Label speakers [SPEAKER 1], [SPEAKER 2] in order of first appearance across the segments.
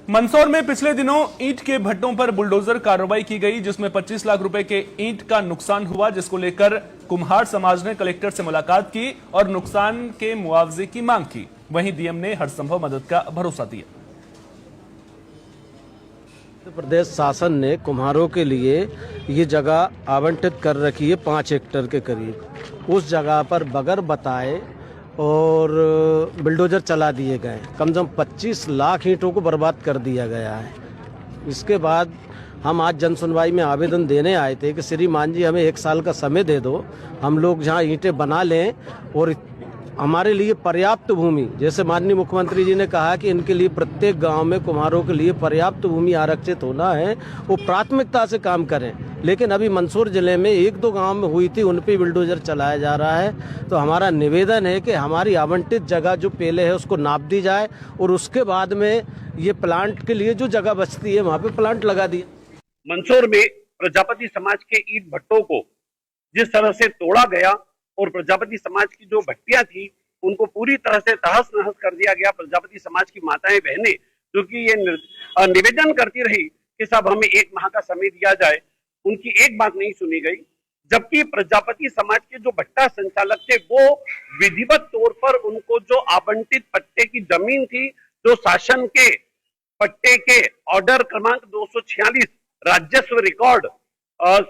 [SPEAKER 1] मंदसौर में पिछले दिनों ईंट के भट्टों पर बुलडोजर कार्रवाई की गई, जिसमें 25 लाख रुपए के ईंट का नुकसान हुआ, जिसको लेकर कुम्हार समाज ने कलेक्टर से मुलाकात की और नुकसान के मुआवजे की मांग की। वहीं डीएम ने हर संभव मदद का भरोसा दिया।
[SPEAKER 2] मध्य प्रदेश शासन ने कुम्हारों के लिए ये जगह आवंटित कर रखी है 5 हेक्टेयर के करीब। उस जगह पर बगैर बताए और बुलडोजर चला दिए गए। कम से कम 25 लाख ईंटों को बर्बाद कर दिया गया है। इसके बाद हम आज जन सुनवाई में आवेदन देने आए थे कि श्रीमान जी हमें 1 साल का समय दे दो, हम लोग जहां ईंटें बना लें और हमारे लिए पर्याप्त भूमि, जैसे माननीय मुख्यमंत्री जी ने कहा कि इनके लिए प्रत्येक गांव में कुम्हारों के लिए पर्याप्त भूमि आरक्षित होना है, वो प्राथमिकता से काम करें। लेकिन अभी मंदसौर जिले में 1-2 गांव में हुई थी, उन पे बुलडोजर चलाया जा रहा है। तो हमारा निवेदन है कि हमारी आवंटित जगह जो पहले है उसको नाप दी जाए और उसके बाद में ये प्लांट के लिए जो जगह बचती है वहाँ पे प्लांट लगा दिए।
[SPEAKER 3] मंदसौर में प्रजापति समाज के ईंट भट्टों को जिस तरह से तोड़ा गया और प्रजापति समाज की जो भट्टियां थी उनको पूरी तरह से तहस नहस कर दिया गया। प्रजापति समाज की माताएं बहनें जो कि ये निवेदन करती रही कि साहब हमें 1 माह का समय दिया जाए, उनकी एक बात नहीं सुनी गई। जबकि प्रजापति समाज के जो भट्टा संचालक थे वो विधिवत तौर पर उनको जो आवंटित पट्टे की जमीन थी, जो शासन के पट्टे के ऑर्डर क्रमांक 246 राजस्व रिकॉर्ड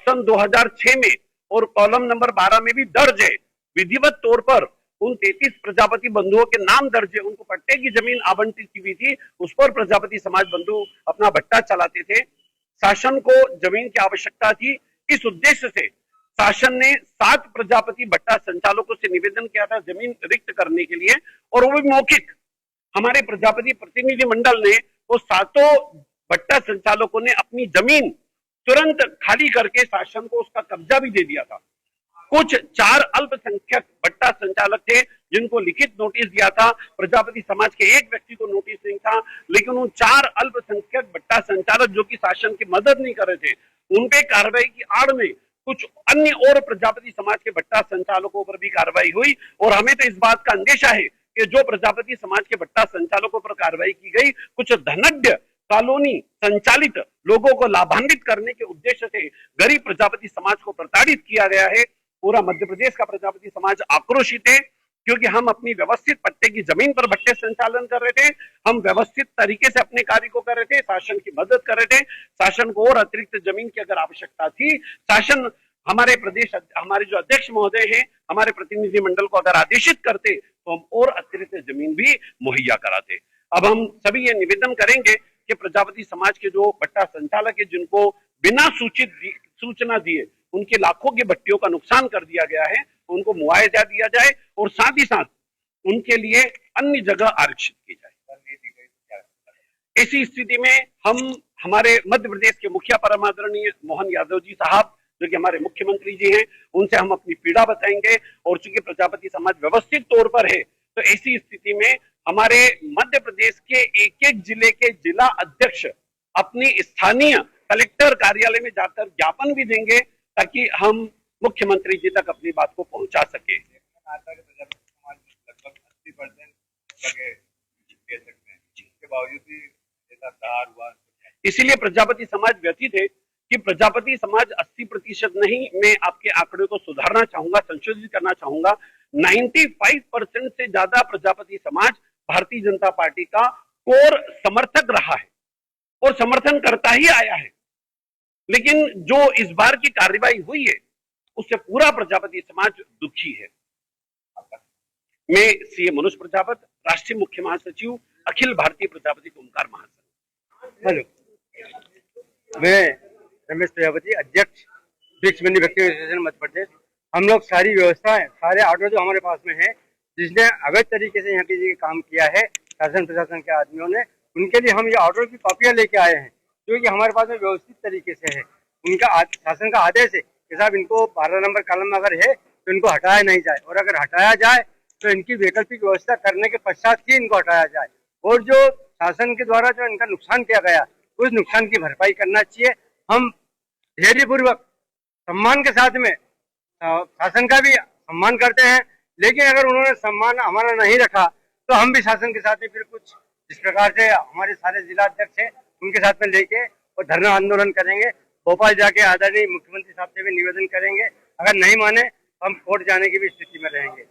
[SPEAKER 3] सन 2006 में और कॉलम नंबर 12 में भी दर्ज है, विधिवत तौर पर उन 33 प्रजापति बंधुओं के नाम दर्ज है, उनको पट्टे की जमीन आवंटित की हुई थी, उस पर प्रजापति समाज बंधु अपना भट्टा चलाते थे। शासन को जमीन की आवश्यकता थी। इस उद्देश्य से शासन ने 7 प्रजापति भट्टा संचालकों से निवेदन किया था जमीन रिक्त करने के लिए, और वो भी मौखिक। हमारे प्रजापति प्रतिनिधि मंडल ने वो 7 भट्टा संचालकों ने अपनी जमीन तुरंत खाली करके शासन को उसका कब्जा भी दे दिया था। कुछ 4 अल्पसंख्यक भट्टा संचालक थे जिनको लिखित नोटिस दिया था, प्रजापति समाज के एक व्यक्ति को नोटिस नहीं था, लेकिन उन 4 अल्पसंख्यक भट्टा संचालक जो कि शासन की मदद नहीं कर रहे थे, उनपे कार्रवाई की आड़ में कुछ अन्य और प्रजापति समाज के भट्टा संचालकों पर भी कार्रवाई हुई। और हमें तो इस बात का अंदेशा है कि जो प्रजापति समाज के भट्टा संचालकों पर कार्रवाई की गई, कुछ धनाढ्य कॉलोनी संचालित लोगों को लाभान्वित करने के उद्देश्य से गरीब प्रजापति समाज को प्रताड़ित किया गया है। पूरा मध्य प्रदेश का प्रजापति समाज आक्रोशित है, क्योंकि हम अपनी व्यवस्थित पट्टे की जमीन पर भट्टे संचालन कर रहे थे, हम व्यवस्थित तरीके से अपने कार्य को कर रहे थे, शासन की मदद कर रहे थे। शासन को और अतिरिक्त जमीन की अगर आवश्यकता थी, शासन हमारे प्रदेश हमारे जो अध्यक्ष महोदय हैं, हमारे प्रतिनिधि मंडल को अगर आदेशित करते तो हम और अतिरिक्त जमीन भी मुहैया कराते। अब हम सभी ये निवेदन करेंगे कि प्रजापति समाज के जो भट्टा संचालक है, जिनको बिना सूचना दिए उनके लाखों की भट्टियों का नुकसान कर दिया गया है, उनको मुआवजा दिया जाए और साथ ही साथ उनके लिए अन्य जगह आरक्षित की जाए। ऐसी स्थिति में हम हमारे मध्य प्रदेश के मुखिया परम आदरणीय मोहन यादव जी साहब, जो कि हमारे मुख्यमंत्री जी हैं, उनसे हम अपनी पीड़ा बताएंगे। और चूंकि प्रजापति समाज व्यवस्थित तौर पर है, तो ऐसी स्थिति में हमारे मध्य प्रदेश के एक-एक जिले के जिला अध्यक्ष अपनी स्थानीय कलेक्टर कार्यालय में जाकर ज्ञापन भी देंगे, ताकि हम मुख्यमंत्री जी तक अपनी बात को पहुंचा सके। इसीलिए प्रजापति समाज व्यथित है कि प्रजापति समाज 80% नहीं, मैं आपके आंकड़े को सुधारना चाहूंगा, संशोधित करना चाहूंगा। 95% से ज्यादा प्रजापति समाज भारतीय जनता पार्टी का कोर समर्थक रहा है और समर्थन करता ही आया है। लेकिन जो इस बार की कार्रवाई हुई है, उससे पूरा प्रजापति समाज दुखी है। मैं सीए मनोज प्रजापत, राष्ट्रीय मुख्य महासचिव, अखिल भारतीय प्रजापति ओमकार महासंघ।
[SPEAKER 4] हेलो, मैं रमेश प्रजापति, अध्यक्ष ब्रिक्स मंडी व्यक्ति एसोसिएशन मध्य प्रदेश। हम लोग सारी व्यवस्थाएं, सारे ऑर्डर जो हमारे पास में है, जिसने अवैध तरीके से यहाँ के काम किया है शासन प्रशासन के आदमियों ने, उनके लिए हम ये ऑर्डर की कॉपियां लेके आए हैं, क्योंकि हमारे पास में व्यवस्थित तरीके से है। उनका शासन का आदेश है कि साहब इनको 12 नंबर कॉलम अगर है तो इनको हटाया नहीं जाए, और अगर हटाया जाए तो इनकी वैकल्पिक व्यवस्था करने के पश्चात ही इनको हटाया जाए। और जो शासन के द्वारा जो इनका नुकसान किया गया, उस नुकसान की भरपाई करना चाहिए। हम धैर्यपूर्वक सम्मान के साथ में शासन का भी सम्मान करते हैं, लेकिन अगर उन्होंने सम्मान हमारा नहीं रखा तो हम भी शासन के साथ में फिर कुछ जिस प्रकार से हमारे सारे जिला अध्यक्ष हैं उनके साथ में लेके और धरना आंदोलन करेंगे। भोपाल जाके आदरणीय मुख्यमंत्री साहब से भी निवेदन करेंगे। अगर नहीं माने तो हम कोर्ट जाने की भी स्थिति में रहेंगे।